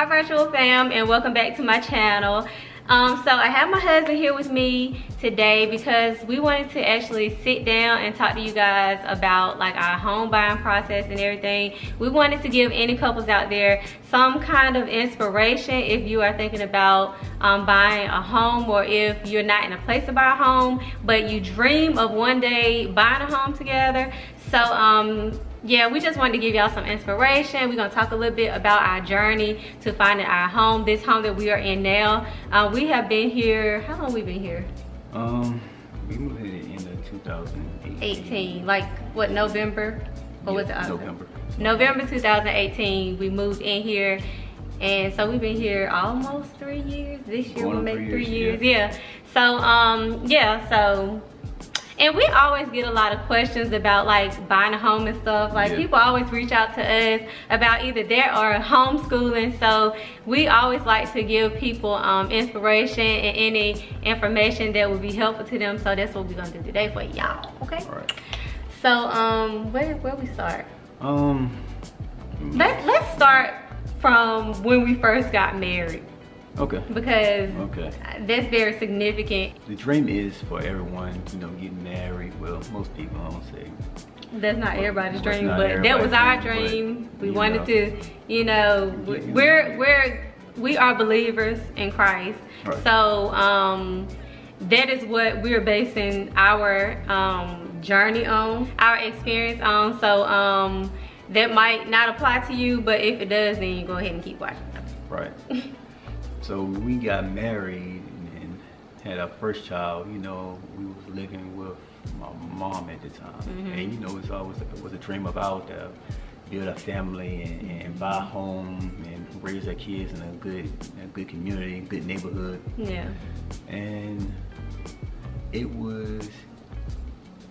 Hi virtual fam, and welcome back to my channel. So I have my husband here with me today because we wanted to actually sit down and talk to you guys about like our home buying process and everything. We wanted to give any couples out there some kind of inspiration if you are thinking about buying a home, or if you're not in a place to buy a home but you dream of one day buying a home together. So yeah, we just wanted to give y'all some inspiration. We're gonna talk a little bit about our journey to finding our home, this home that we are in now. We have been here, how long we been here? We moved here at the end of 2018. Like what, November? Or was it November. November 2018, we moved in here. And so we've been here almost 3 years. This year we'll make 3 years, yeah. So, yeah, so. And we always get a lot of questions about like buying a home and stuff. Like people always reach out to us about either that or homeschooling. So we always like to give people inspiration and any information that would be helpful to them. So that's what we're gonna do today for y'all, okay? All right. So where we start? Let's start from when we first got married. Okay. Because that's very significant. The dream is for everyone, you know, getting married. Well, most people, I won't say. That's not everybody's dream, but that was our dream. We wanted to, you know, we are believers in Christ. Right. So that is what we're basing our journey on, our experience on. So that might not apply to you, but if it does, then you go ahead and keep watching. Right. So we got married and had our first child. You know, we was living with my mom at the time, and you know, it was a dream of ours to build a family and buy a home and raise our kids in a good community, good neighborhood. Yeah. And it was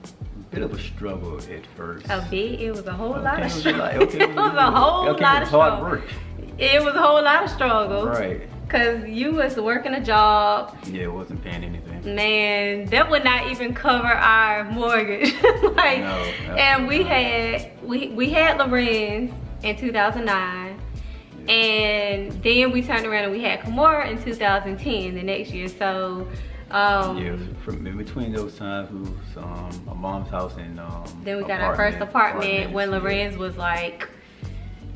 a bit of a struggle at first. A bit? It was a whole lot of struggle. It was a whole lot of struggle. It was a whole lot of struggle. Right. Cause you was working a job. Yeah, it wasn't paying anything. Man, that would not even cover our mortgage. Like, no, and we had Lorenz in 2009, and then we turned around and we had Kimora in 2010, the next year. So yeah, from in between those times, we was my mom's house, and then we got our first apartment when Lorenz was like.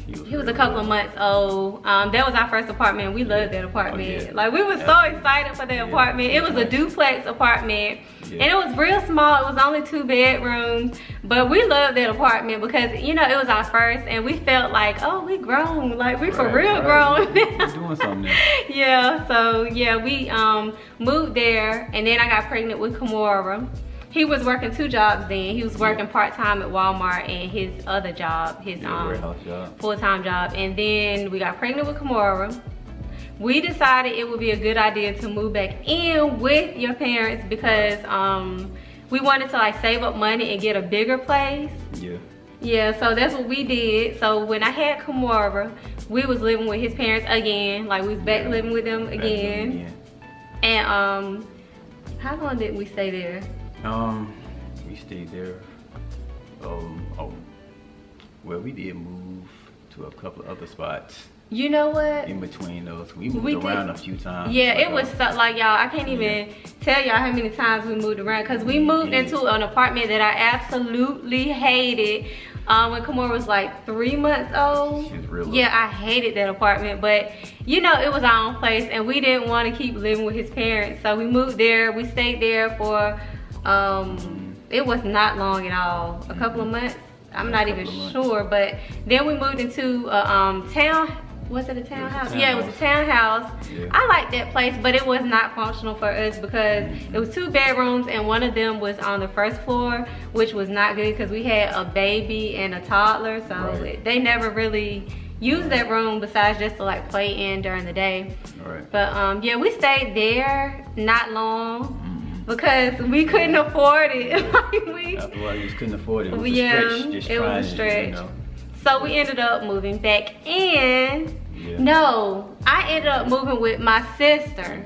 He was a couple of months old. That was our first apartment. We loved that apartment. Like, we were so excited for that apartment. It was a duplex apartment, and it was real small. It was only 2 bedrooms, but we loved that apartment because, you know, it was our first, and we felt like, oh, we grown. Like, we for real grown. We're doing something now. Yeah, so yeah, we moved there, and then I got pregnant with Kimora. He was working 2 jobs then. He was working part-time at Walmart and his other job, his full-time job. And then we got pregnant with Kimora. We decided it would be a good idea to move back in with your parents because we wanted to like save up money and get a bigger place. Yeah. Yeah, so that's what we did. So when I had Kimora, we was living with his parents again. Like, we was back living with them again. And how long did we stay there? We stayed there. Well, we did move to a couple of other spots. You know what? In between those, we moved around a few times. Yeah, it was so, like, y'all, I can't even tell y'all how many times we moved around, because we moved into an apartment that I absolutely hated. When Kimora was like 3 months old. She was real little. Yeah, I hated that apartment, but you know, it was our own place, and we didn't want to keep living with his parents, so we moved there. We stayed there for it was not long at all, a couple of months. I'm not even sure, but then we moved into a town. Was it a townhouse? Yeah, it was a townhouse. Yeah. I liked that place, but it was not functional for us because it was 2 bedrooms and one of them was on the first floor, which was not good because we had a baby and a toddler, so they never really used that room besides just to like play in during the day. But yeah, we stayed there not long. Because we couldn't afford it. After a while, you just couldn't afford it. It was a stretch. It was a stretch. You know. So we ended up moving back in. Yeah. No, I ended up moving with my sister.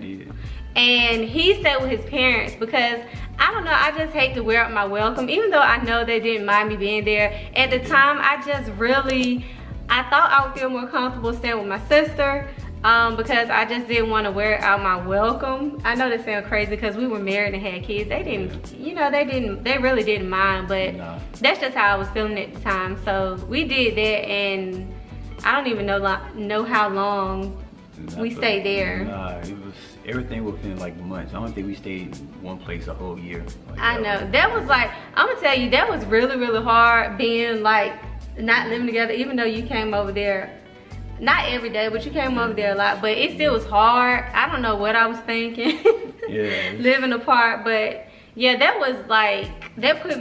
And he stayed with his parents because, I don't know, I just hate to wear out my welcome. Even though I know they didn't mind me being there. At the time, I just really I thought I would feel more comfortable staying with my sister because I just didn't want to wear out my welcome. I know that sounds crazy because we were married and had kids. They didn't, you know, they really didn't mind, but that's just how I was feeling at the time. So we did that, and I don't even know how long we stayed there. Nah, it was, everything within like months. I don't think we stayed one place a whole year. Like, I know, that was like, I'm gonna tell you, that was really, really hard being like, not living together, even though you came over there, not every day, but you came over there a lot, but it still was hard. I don't know what I was thinking, living apart, but yeah, that was like, that was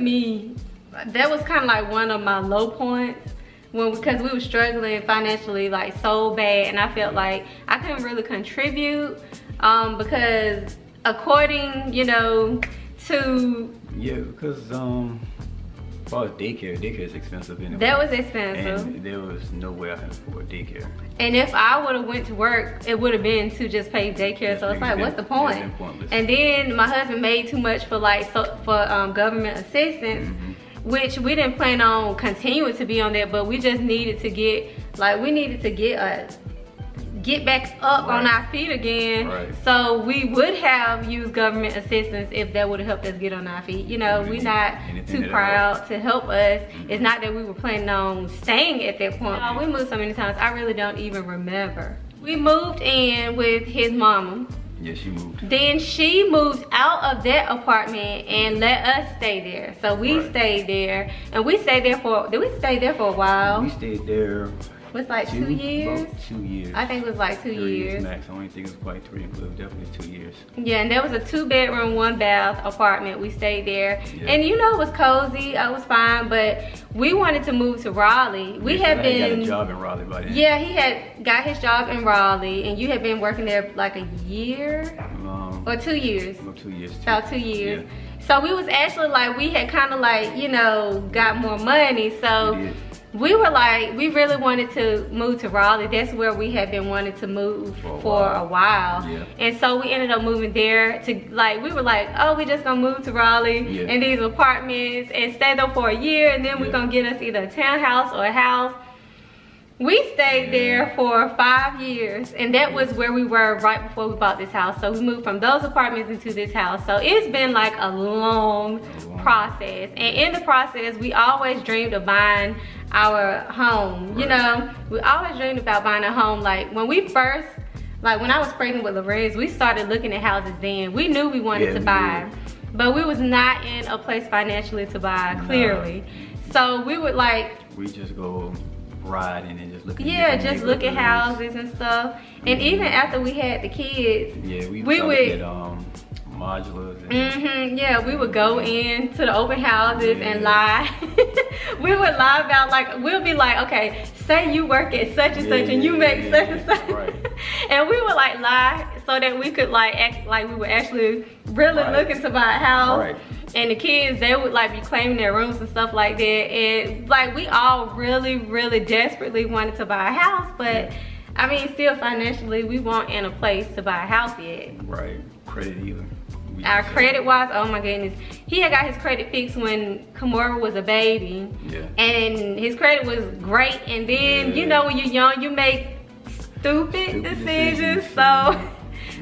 kind of like one of my low points, because we were struggling financially like so bad, and I felt like I couldn't really contribute because according, you know, to because as far as daycare is expensive anyway. That was expensive. And there was no way I could afford daycare. And if I would have went to work, it would have been to just pay daycare. So it's like, what's the point? And then my husband made too much for like for government assistance, which we didn't plan on continuing to be on that, but we just needed to get, like, we needed to get back up on our feet again. So we would have used government assistance if that would have helped us get on our feet. You know, we're not too proud to help us. It's not that we were planning on staying at that point. We moved so many times, I really don't even remember. We moved in with his mama. Yeah, she moved. Then she moved out of that apartment and let us stay there. So we stayed there, and we stayed there for, did we stay there for a while? We stayed there. Was like 2 years? About 2 years. I think it was like 2 years. 3 years max. I don't think it was quite 3, but it was definitely 2 years. Yeah, and there was a 2-bedroom, 1-bath apartment. We stayed there. And you know, it was cozy. It was fine, but we wanted to move to Raleigh. We had been... He got a job in Raleigh by then. Yeah, he had got his job in Raleigh, and you had been working there like a year? Or 2 years? About 2 years. About 2 years. Yeah. So we was actually like, we had kind of like, you know, got more money. So we were like, we really wanted to move to Raleigh. That's where we had been wanting to move for a while. Yeah. And so we ended up moving there to, like, we were like, oh, we just gonna move to Raleigh in these apartments and stay there for a year, and then we're gonna get us either a townhouse or a house. We stayed there for 5 years, and that was where we were right before we bought this house. So we moved from those apartments into this house. So it's been like a long process. And in the process, we always dreamed of buying our home. You know, we always dreamed about buying a home. Like when we first, like when I was pregnant with Lorez, we started looking at houses then. We knew we wanted to buy, but we was not in a place financially to buy, clearly. So we would like, we just go riding and just look at just look at houses and stuff. And even after we had the kids, we would modulars and we would go into the open houses and lie. We would lie about, like, we'll be like, okay, say you work at such and such and you make such and such, and we would like lie so that we could like act like we were actually really looking to buy a house. And the kids, they would like be claiming their rooms and stuff like that. And like we all really, really desperately wanted to buy a house, but I mean, still financially, we weren't in a place to buy a house yet. Credit either. Our credit wise, oh my goodness. He had got his credit fixed when Kimora was a baby. And his credit was great. And then, you know, when you're young, you make stupid decisions. So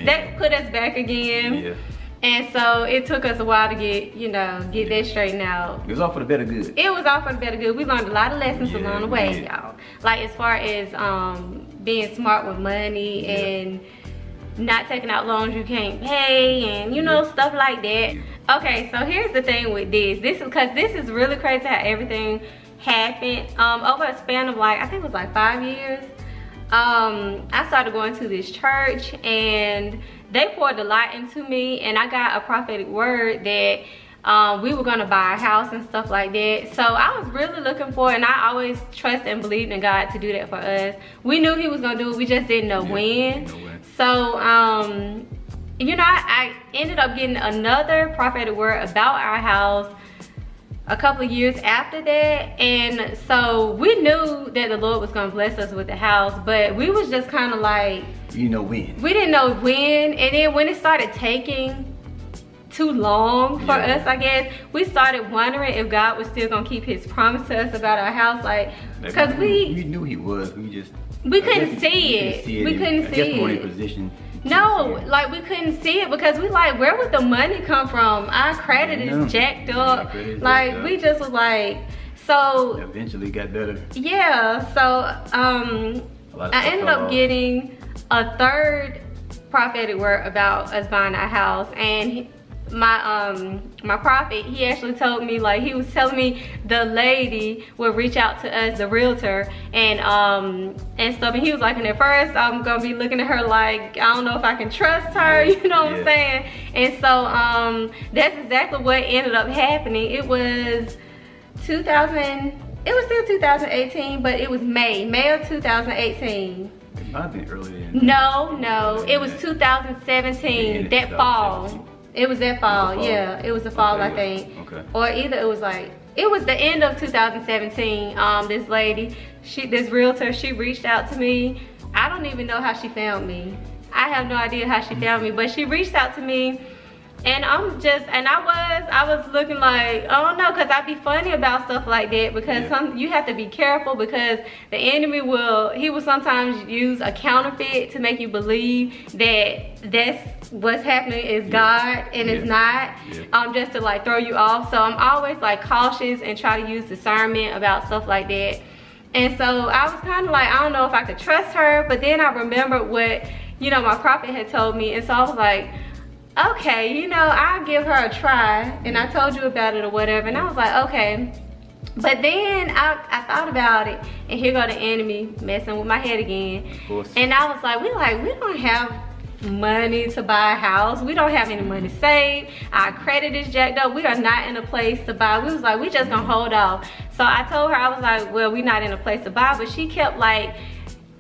that put us back again. And so it took us a while to get, you know, get that straightened out. It was all for the better good. It was all for the better good. We learned a lot of lessons along the way, y'all. Like as far as being smart with money and not taking out loans you can't pay, and you know, stuff like that. Okay, so here's the thing with this. This is because this is really crazy how everything happened. Over a span of like, I think it was like 5 years. I started going to this church, and they poured a lot into me, and I got a prophetic word that we were gonna buy a house and stuff like that. So I was really looking for it, and I always trust and believed in God to do that for us. We knew he was gonna do it, we just didn't know when. So you know, I ended up getting another prophetic word about our house a couple of years after that, and so we knew that the Lord was gonna bless us with the house, but we was just kind of like, you know when. We didn't know when, and then when it started taking too long for us, I guess. We started wondering if God was still gonna keep his promise to us about our house, like, because we knew he was, we couldn't see it. We couldn't see it. Position. No, like we couldn't see it because we like, where would the money come from? Our credit is jacked up. Like we just was like, so eventually got better. Yeah, so I ended up getting a third prophetic word about us buying our house, and my prophet, he actually told me, like, he was telling me the lady would reach out to us, the realtor, and stuff, and he was like, and at first I'm gonna be looking at her like, I don't know if I can trust her, you know what I'm saying? And so that's exactly what ended up happening. It was still 2018, but it was May of 2018. It might have been earlier. No, it was 2017, that fall. It was that fall, yeah. It was the fall, I think. Okay. Or either it was like, it was the end of 2017. This lady, this realtor, she reached out to me. I don't even know how she found me. I have no idea how she found me, but she reached out to me, and I was looking like, oh no, because I'd be funny about stuff like that, because you have to be careful, because the enemy he will sometimes use a counterfeit to make you believe that that's what's happening is God, and it's not, just to like throw you off. So I'm always like cautious and try to use discernment about stuff like that. And so I was kind of like, I don't know if I could trust her, but then I remembered what, you know, my prophet had told me, and so I was like, okay, you know, I'll give her a try, and I told you about it or whatever, and I was like, okay. But then I thought about it, and here go the enemy messing with my head again. Of course. And I was like, we don't have money to buy a house. We don't have any money saved. Our credit is jacked up. We are not in a place to buy. We was like, we just gonna hold off. So I told her, I was like, well, we're not in a place to buy, but she kept like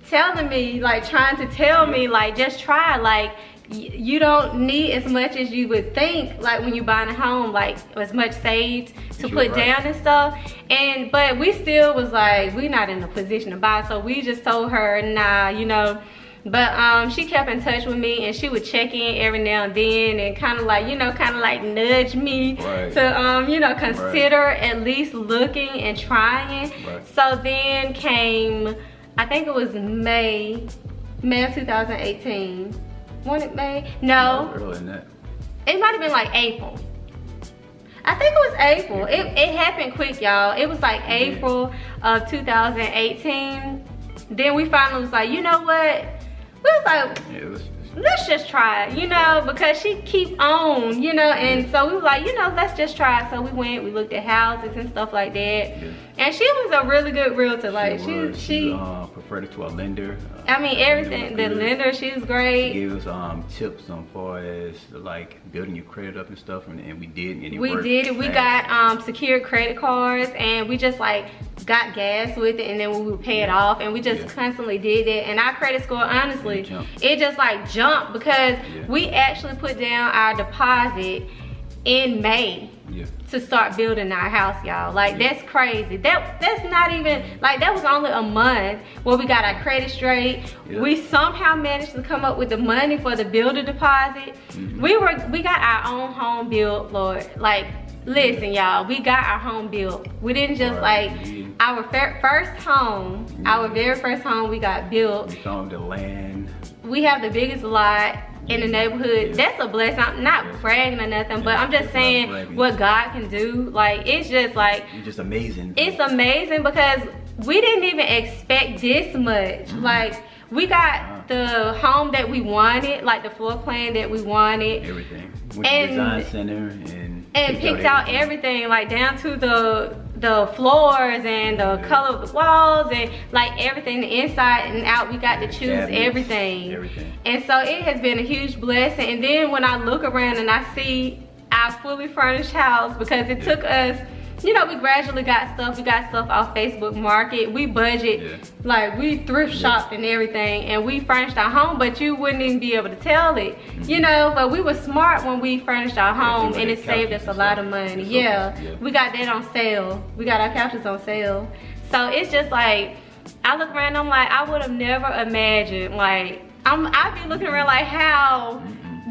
telling me, like trying to tell me, like, just try, like, you don't need as much as you would think, like when you buying a home, like as much saved to put down and stuff. But we still was like, we're not in a position to buy, so we just told her, nah, you know. But she kept in touch with me, and she would check in every now and then, and kind of like, you know, kind of like nudge me to you know, consider at least looking and trying. So then came, I think it was May of 2018. Wasn't it May? No. Earlier than that. It might have been like April. I think it was April. It happened quick, y'all. It was like April of 2018. Then we finally was like, you know what? We was like, let's just try it, you know, because she keep on, you know, and so we were like, you know, let's just try it. So we went, we looked at houses and stuff like that. And she was a really good realtor. Like she preferred it to a lender. I mean, everything. The lender, she was great. She gave us tips on far as like building your credit up and stuff, and we did. And we did it. We got secured credit cards, and we just like got gas with it, and then we would pay it off, and we just constantly did that. And our credit score, honestly, it just like jumped, because we actually put down our deposit in May to start building our house, y'all. Like that's crazy. That's not even like, that was only a month where we got our credit straight. We somehow managed to come up with the money for the builder deposit. We got our own home built, Lord. Like, listen, y'all, we got our home built. We didn't just like our first home, our very first home we got built. We found the land. We have the biggest lot in the neighborhood. That's a blessing. I'm not bragging or nothing, but I'm just saying what God can do. Like, it's just like, it's just amazing. It's amazing, because we didn't even expect this much. Like, we got the home that we wanted, like the floor plan that we wanted. Everything. Went to design center and picked out everything, like down to the floors and the color of the walls, and like everything, the inside and out. We got to choose everything. And so it has been a huge blessing. And then when I look around and I see our fully furnished house, because it took us, you know, we gradually got stuff. We got stuff off Facebook Market. We budget, like we thrift shopped and everything, and we furnished our home, but you wouldn't even be able to tell it, you know. But we were smart when we furnished our home, and it saved us a lot of money. We got that on sale. We got our couches on sale. So it's just like, I look around, I'm like, I would have never imagined, like, I'd be looking around like, how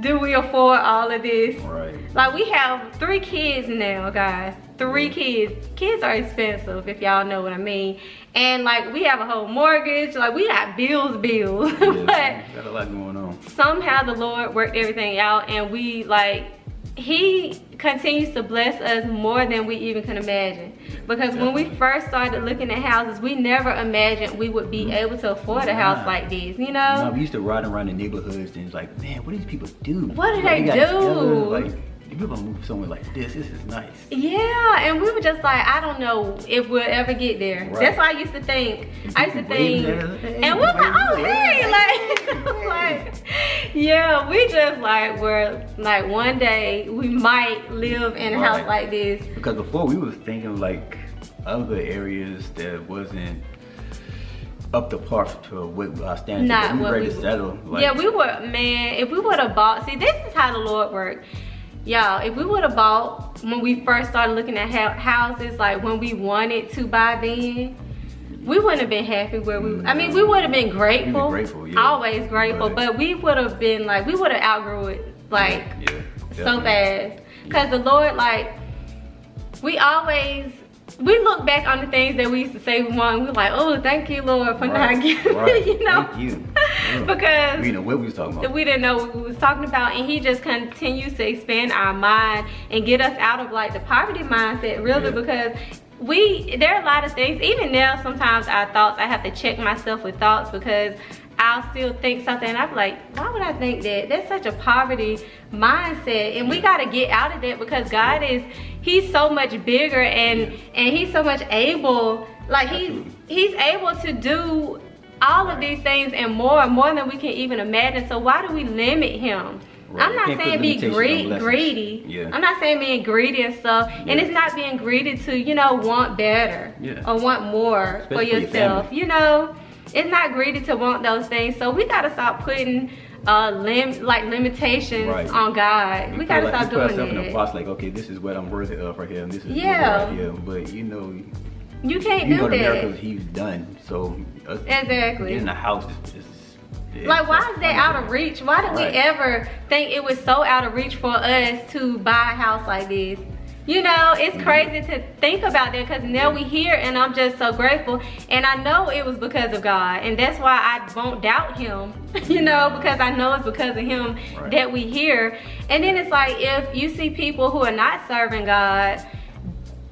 do we afford all of this? Right. Like, we have 3 kids now, guys. 3 kids. Kids are expensive, if y'all know what I mean. And like, we have a whole mortgage. Like, we got bills. Yeah, But got a lot going on. somehow the Lord worked everything out, and we like, he continues to bless us more than we even can imagine. Because when we first started looking at houses, we never imagined we would be able to afford a house like this, you know? No, we used to ride around the neighborhoods and it's like, man, what do these people do? What do Like, they got do? together, like, if you're gonna move somewhere like this is nice. Yeah, and we were just like, I don't know if we'll ever get there. Right. That's what I used to think. I used to think, and we were like, oh hey, like, yeah, we just like were like, one day we might live in a house like this. Because before we was thinking like other areas that wasn't up to par to what our standards. Not we were what ready we to settle. Like, yeah, we were, man, if we would have bought, see, this is how the Lord worked. Y'all, if we would have bought when we first started looking at houses, like when we wanted to buy then, we wouldn't have been happy where we, I mean, we would have been grateful. Grateful, yeah. Always grateful, but we would have been like, we would have outgrew it like so fast. Because the Lord, like, we look back on the things that we used to say we want, and we're like, oh, thank you, Lord, for not giving me, you know? Thank you. Because we didn't know what we was talking about. We didn't know what we was talking about, and he just continues to expand our mind and get us out of like the poverty mindset, really, because there are a lot of things, even now, sometimes our thoughts, I have to check myself with thoughts because I'll still think something and I'm like, why would I think that? That's such a poverty mindset, and we got to get out of that because God he's so much bigger and he's so much able, like he's able to do all of these things and more than we can even imagine. So why do we limit him? Right. I'm not saying be greedy. Yeah. I'm not saying being greedy and stuff. Yeah. And it's not being greedy to, you know, want better or want more especially for yourself. You know, it's not greedy to want those things. So we gotta stop putting limitations on God. We gotta stop doing that. In a box, like, okay, this is what I'm worthy of for him. This is what right here. But you know, you can't do that. The miracles he's done. So exactly. In the house is like, why is that out of reach? Why did we ever think it was so out of reach for us to buy a house like this? You know, it's crazy to think about that because now we here and I'm just so grateful. And I know it was because of God. And that's why I won't doubt him, you know, because I know it's because of him that we here. And then it's like, if you see people who are not serving God,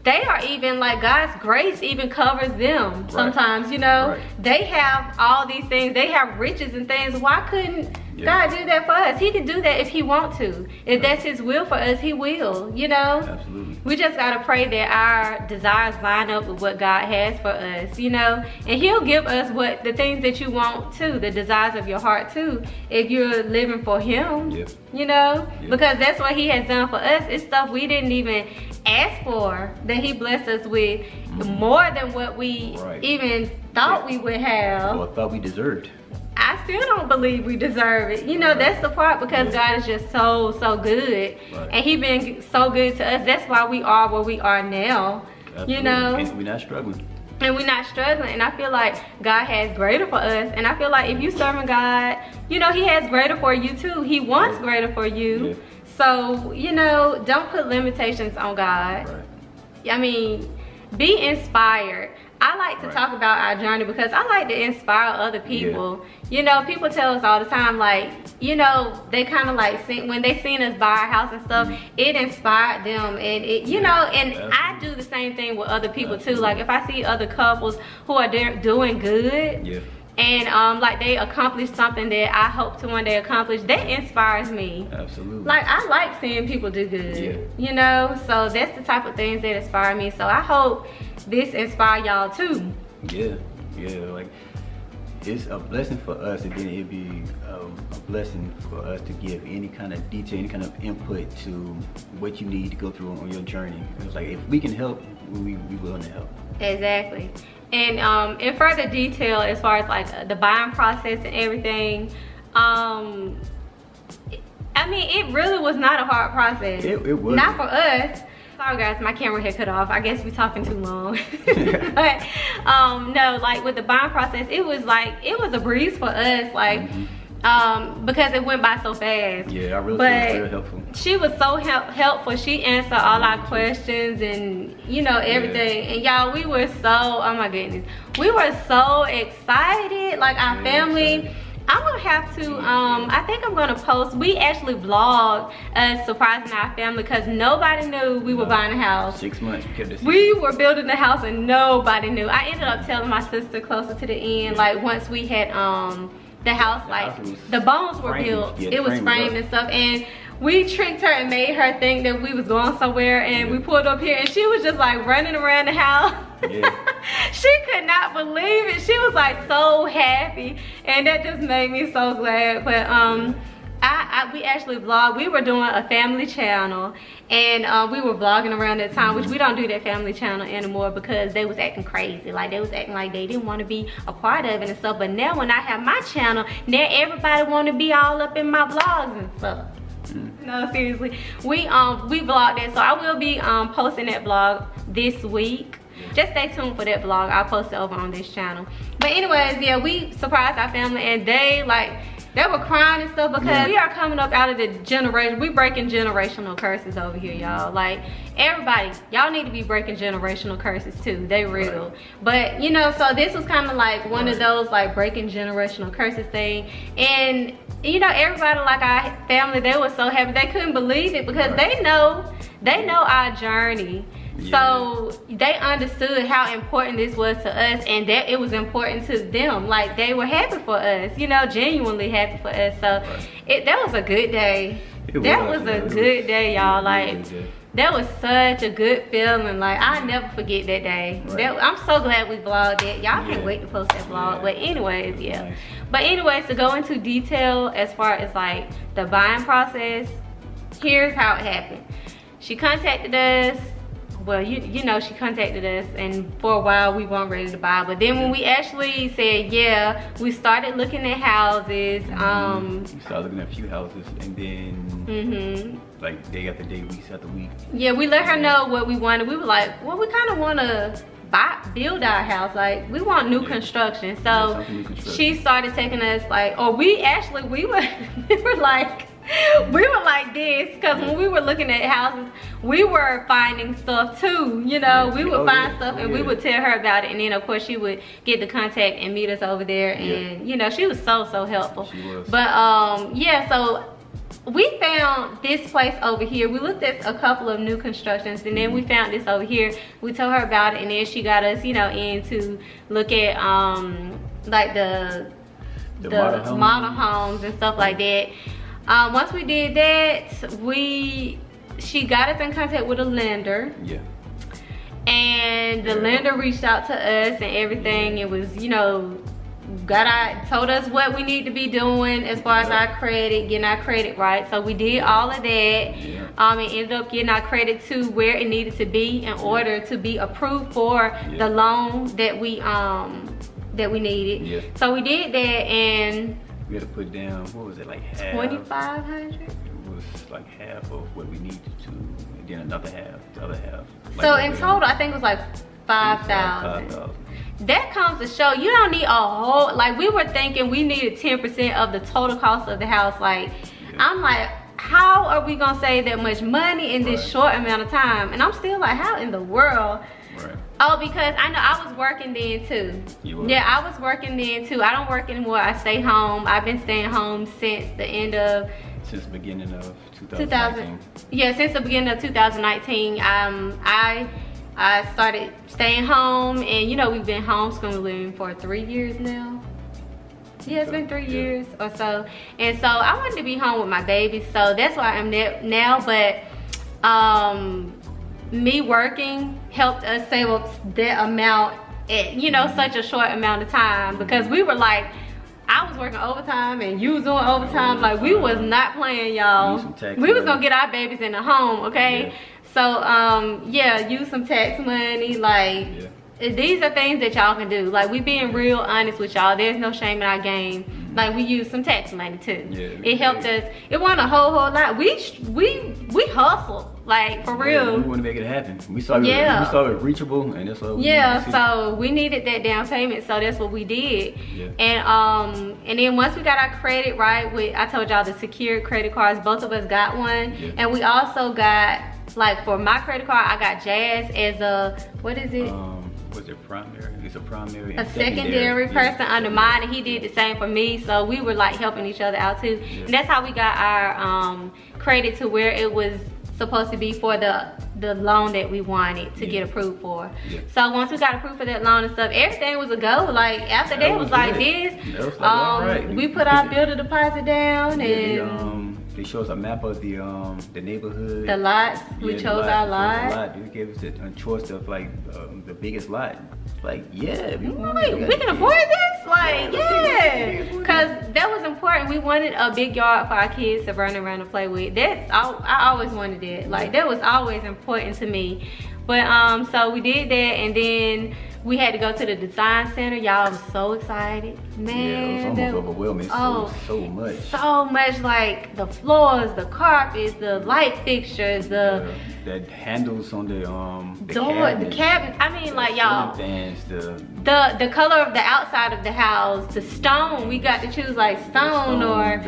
they are even like, God's grace even covers them sometimes, you know. They have all these things, they have riches and things. Why couldn't God do that for us? He can do that if he wants to. If that's his will for us, he will, you know. Absolutely. We just gotta pray that our desires line up with what God has for us, you know. And he'll give us the things that you want too, the desires of your heart too, if you're living for him, you know. Because that's what he has done for us. It's stuff we didn't even ask for that he blessed us with, more than what we even thought we would have or thought we deserved. I still don't believe we deserve it, you know. That's the part, because God is just so good, and he been so good to us. That's why we are where we are now. Absolutely. You know, and we're not struggling, and I feel like God has greater for us, and I feel like if you serving God, you know, he has greater for you too. He wants greater for you. So, you know, don't put limitations on God. I mean, be inspired. I like to talk about our journey because I like to inspire other people. You know, people tell us all the time, like, you know, they kind of like, when they seen us buy our house and stuff, it inspired them. And it, you know, and I do the same thing with other people too. Like, if I see other couples who are doing good, and like they accomplished something that I hope to one day accomplish, that inspires me. Absolutely. Like, I like seeing people do good, you know. So that's the type of things that inspire me. So I hope this inspire y'all too. Like, it's a blessing for us, and then it'd be a blessing for us to give any kind of detail, any kind of input to what you need to go through on your journey. It's like, if we can help, we willing to help. Exactly. And in further detail, as far as like the buying process and everything, I mean, it really was not a hard process. It was not for us. Sorry guys, my camera had cut off. I guess we're talking too long. But no, like with the buying process, it was a breeze for us. Like, because it went by so fast. Yeah, I really think it was real helpful. She was so helpful. She answered all our questions and, you know, everything. And y'all, we were so, oh my goodness, we were so excited. Like our family, I'm gonna have to, I think I'm gonna post, we actually vlogged us surprising our family because nobody knew we were buying a house. 6 months, we kept this. We were building the house and nobody knew. I ended up telling my sister closer to the end, like once we had the house, like the bones were built, it was framed and stuff, and we tricked her and made her think that we was going somewhere, and we pulled up here and she was just like running around the house. She could not believe it. She was like so happy, and that just made me so glad. But we actually vlogged. We were doing a family channel, and we were vlogging around that time, which we don't do that family channel anymore because they was acting crazy. Like they was acting like they didn't want to be a part of it and stuff. But now when I have my channel, now everybody want to be all up in my vlogs and stuff. No, seriously, we vlogged that, so I will be posting that vlog this week. Just stay tuned for that vlog. I'll post it over on this channel. But anyways, yeah, we surprised our family, and they were crying and stuff because we are coming up out of the generation. We breaking generational curses over here, y'all. Like everybody, y'all need to be breaking generational curses too. They real. But you know, so this was kind of like one of those like breaking generational curses thing. And you know, everybody, like our family, they were so happy. They couldn't believe it because they know our journey. So they understood how important this was to us, and that it was important to them. Like they were happy for us, you know, genuinely happy for us. So that was a good day. That was a good day, y'all. Like that was such a good feeling. Like I never forget that day. I'm so glad we vlogged it. Y'all can't wait to post that vlog. But anyways, But anyways, to go into detail as far as like the buying process, here's how it happened. She contacted us. Well, you know, she contacted us, and for a while we weren't ready to buy. But then when we actually said we started looking at houses. We started looking at a few houses, and then like day after day, week after week. Yeah, we let her know what we wanted. We were like, well, we kind of want to build our house. Like we want new construction. So she started taking us like, or we were like. We were like this because when we were looking at houses, we were finding stuff too, you know. We would find stuff and we would tell her about it, and then of course she would get the contact and meet us over there, and you know, she was so helpful. She was. But yeah, so we found this place over here. We looked at a couple of new constructions, and then we found this over here. We told her about it, and then she got us, you know, in to look at like the model homes and stuff like that. Once we did that, she got us in contact with a lender. And the lender reached out to us and everything. It was, you know, told us what we need to be doing as far as our credit, getting our credit right. So we did all of that. It ended up getting our credit to where it needed to be in order to be approved for the loan that we needed. So we did that, and we had to put down, what was it, like half? 2,500? It was like half of what we needed to, and then another half, the other half. Like so in total, I think it was like 5,000. That comes to show you don't need a whole, like we were thinking we needed 10% of the total cost of the house. Like, I'm like, how are we gonna save that much money in this short amount of time? And I'm still like, how in the world? Oh, because I know I was working then too. Yeah, I was working then too. I don't work anymore. I stay home. I've been staying home since the end of... Since the beginning of 2019. Yeah, since the beginning of 2019. I started staying home, and you know, we've been homeschooling for 3 years now. Yeah, it's been 3 years or so. And so I wanted to be home with my baby, so that's why I'm there now. But me working helped us save up that amount at, you know, such a short amount of time, because we were like, I was working overtime and you was doing overtime. Like, we was not playing, y'all. We was gonna get our babies in the home, okay? So yeah, use some tax money, like these are things that y'all can do. Like, we being real honest with y'all. There's no shame in our game. Like, we used some tax money too. It helped us. It wasn't a whole lot. We hustled. Like, for real. We want to make it happen. We saw it reachable, and that's what we so we needed that down payment, so that's what we did. And then once we got our credit right, I told y'all the secured credit cards, both of us got one. And we also got, like, for my credit card, I got Jazz as a, what is it? Was it primary? It's a primary. A secondary person under mine, and he did the same for me. So we were like helping each other out too. And that's how we got our credit to where it was supposed to be for the loan that we wanted to get approved for. So once we got approved for that loan and stuff, everything was a go. Like, after that was like this. Was like, all right. We put our builder deposit down, and they show us a map of the neighborhood. The lots. We chose our lot. They gave us a choice of like the biggest lot. Like, we can afford this. Like, because that was important. We wanted a big yard for our kids to run around and play with. I always wanted it. Like, that was always important to me. But so we did that, and then we had to go to the design center. Y'all, was so excited, man. It was almost overwhelming. So much, like the floors, the carpets, the light fixtures, the handles on the door, the cabinets. I mean, like, y'all, fans, the color of the outside of the house, the stone. We got to choose like stone or.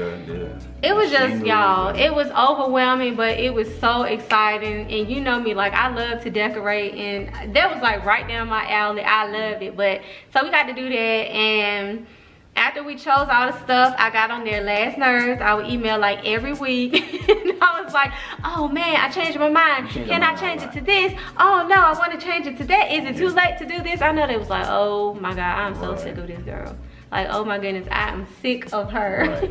It was just, y'all, it was overwhelming, but it was so exciting. And you know me, like, I love to decorate, and that was like right down my alley. I loved it. But so we got to do that, and after we chose all the stuff, I got on their last nerves. I would email like every week. And I was like, oh man, I changed my mind. Can I change it to this? Oh no, I want to change it to that. Is it too late to do this? I know they was like, oh my God, I'm so sick of this girl. Like, oh my goodness, I am sick of her.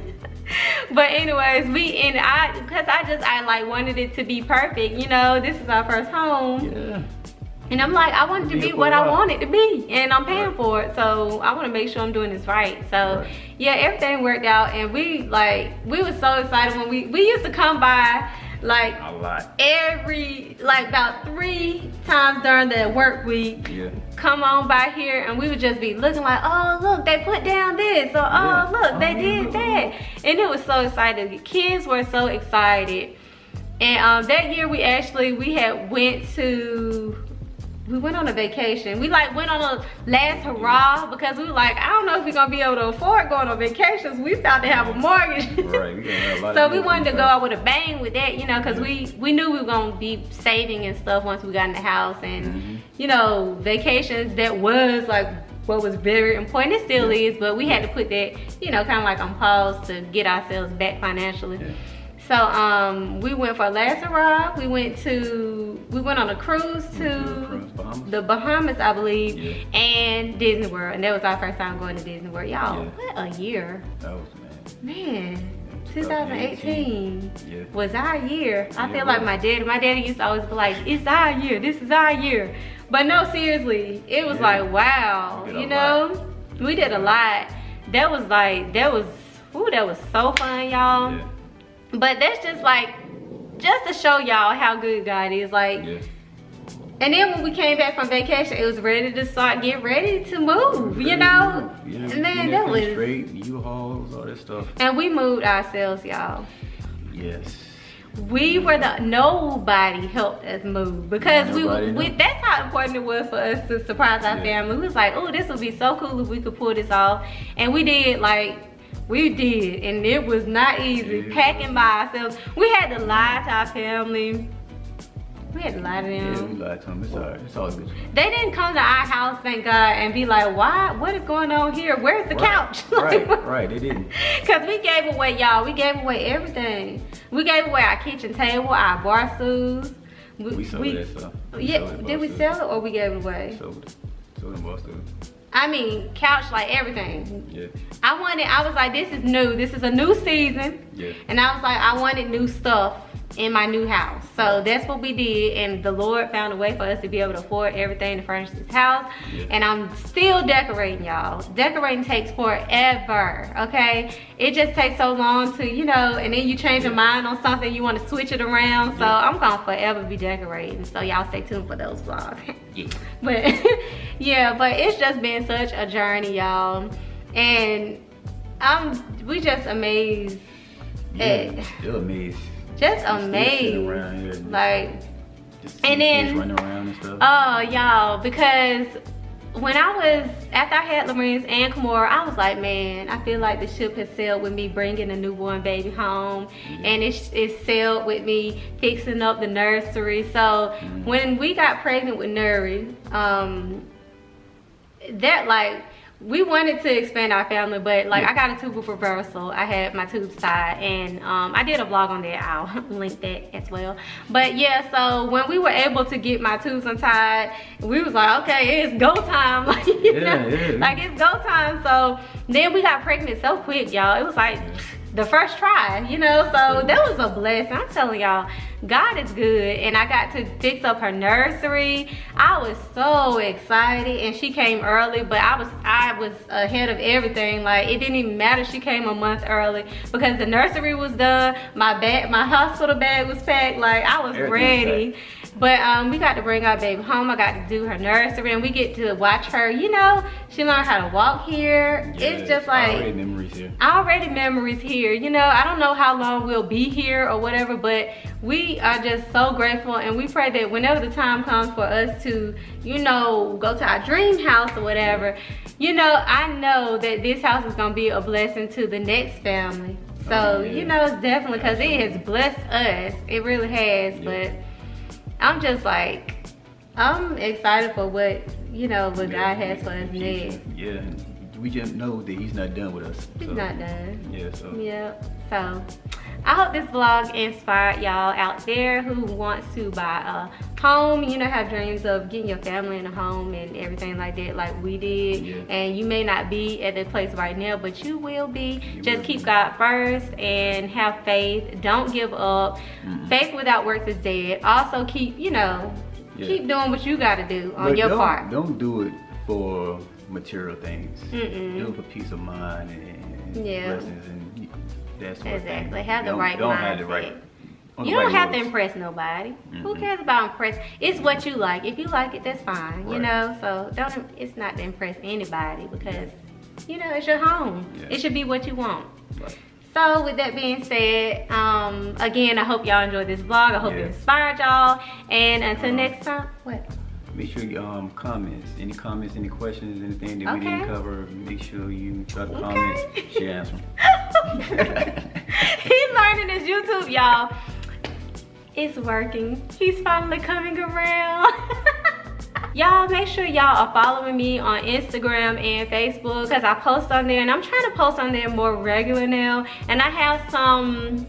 But anyways, because I like wanted it to be perfect. You know, this is our first home. And I'm like, I want it to be what I want it to be, and I'm paying for it, so I want to make sure I'm doing this right. So yeah, everything worked out, and we were so excited when we used to come by like a lot, about 3 times during the work week. Come on by here, and we would just be looking like, oh look, they put down this, or oh look, they did that, and it was so exciting. The kids were so excited. And that year we went on a vacation. We like went on a last hurrah because we were like, I don't know if we're gonna be able to afford going on vacations. We about to have a mortgage. So we wanted to go out with a bang with that, you know, because we knew we were gonna be saving and stuff once we got in the house. And you know, vacations, that was like what was very important. It still is, but we had to put that, you know, kind of like on pause to get ourselves back financially. So we went for last hurrah. We went on a cruise to the Bahamas, I believe, and Disney World. And that was our first time going to Disney World. Y'all, what a year. That was, man, 2018 was our year. I feel like my daddy used to always be like, it's our year, this is our year. But no, seriously, it was like, wow, you know, we did a lot. That was so fun, y'all. But that's just to show y'all how good God is. Like, and then when we came back from vacation, it was ready to get ready to move, you know? And man, that was straight, U-Hauls, all that stuff. And we moved ourselves, y'all. We were nobody helped us move, because that's how important it was for us to surprise our family. We was like, oh, this would be so cool if we could pull this off. And we did, and it was not easy packing by ourselves. We had to lie to our family. We had to lie to them. Yeah, we lied to them. It's alright. It's all good. They didn't come to our house, thank God, and be like, why? What is going on here? Where's the couch? Right, they didn't. Because we gave away, y'all. We gave away everything. We gave away our kitchen table, our bar stools. We sold that stuff. Did we sell it or we gave it away? Sold it. Sold them bar stools. I mean, couch, like everything. I was like, this is new. This is a new season. And I was like, I wanted new stuff in my new house. So that's what we did, and the Lord found a way for us to be able to afford everything to furnish this house. And I'm still decorating, y'all. Decorating takes forever, okay? It just takes so long to, you know, and then you change your mind on something, you want to switch it around. So I'm gonna forever be decorating. So y'all stay tuned for those vlogs. But Yeah, but it's just been such a journey, y'all. And we just amazed. Still amazed. Just amazed. Like, and then running around and stuff. Oh, y'all, because when after I had Lorenz and Kimora, I was like, man, I feel like the ship has sailed with me bringing a newborn baby home. And it's sailed with me fixing up the nursery. So when we got pregnant with Nuri, that like, we wanted to expand our family, but like I got a tubal reversal. I had my tubes tied, and I did a vlog on that. I'll link that as well. But yeah, so when we were able to get my tubes untied, we was like, okay, it's go time. Like, you know, like it's go time. So then we got pregnant so quick, y'all. It was like the first try, you know, so that was a blessing. I'm telling y'all, God is good. And I got to fix up her nursery. I was so excited, and she came early, but I was ahead of everything. Like, it didn't even matter she came a month early, because the nursery was done, my hospital bag was packed, like I was ready. But we got to bring our baby home. I got to do her nursery, and we get to watch her, you know, she learned how to walk here. It's just like already memories here. You know, I don't know how long we'll be here or whatever, but we are just so grateful, and we pray that whenever the time comes for us to, you know, go to our dream house or whatever, you know, I know that this house is gonna be a blessing to the next family. So you know, it's definitely, because it has blessed us. It really has. But I'm just like, I'm excited for what, you know, what God has for us next. Yeah, we just know that he's not done with us. He's not done. Yeah, so. Yeah, so I hope this vlog inspired y'all out there who wants to buy a home, you know, have dreams of getting your family in a home and everything like that, like we did. And you may not be at the place right now, but you will be. Just keep God first and have faith. Don't give up. Faith without works is dead. Also keep, you know, keep doing what you got to do on your part. Don't do it for material things. Do it for peace of mind and blessings and that sort of thing. Have the right mindset. You don't have to impress nobody. Who cares about impress? It's what you like. If you like it, that's fine. You know, so it's not to impress anybody, because you know, it's your home. It should be what you want. So with that being said, again, I hope y'all enjoyed this vlog. I hope it inspired y'all. And until next time, what? Make sure you any comments, any questions, anything that we didn't cover, make sure you drop comments, she answer them. He's learning his YouTube, y'all. It's working. He's finally coming around. Y'all make sure y'all are following me on Instagram and Facebook, because I post on there, and I'm trying to post on there more regular now. And I have some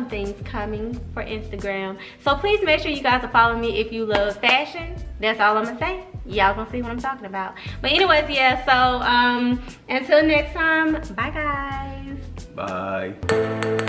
things coming for Instagram. So please make sure you guys are following me if you love fashion. That's all I'm gonna say. Y'all gonna see what I'm talking about. But anyways, yeah, so until next time, bye guys. Bye.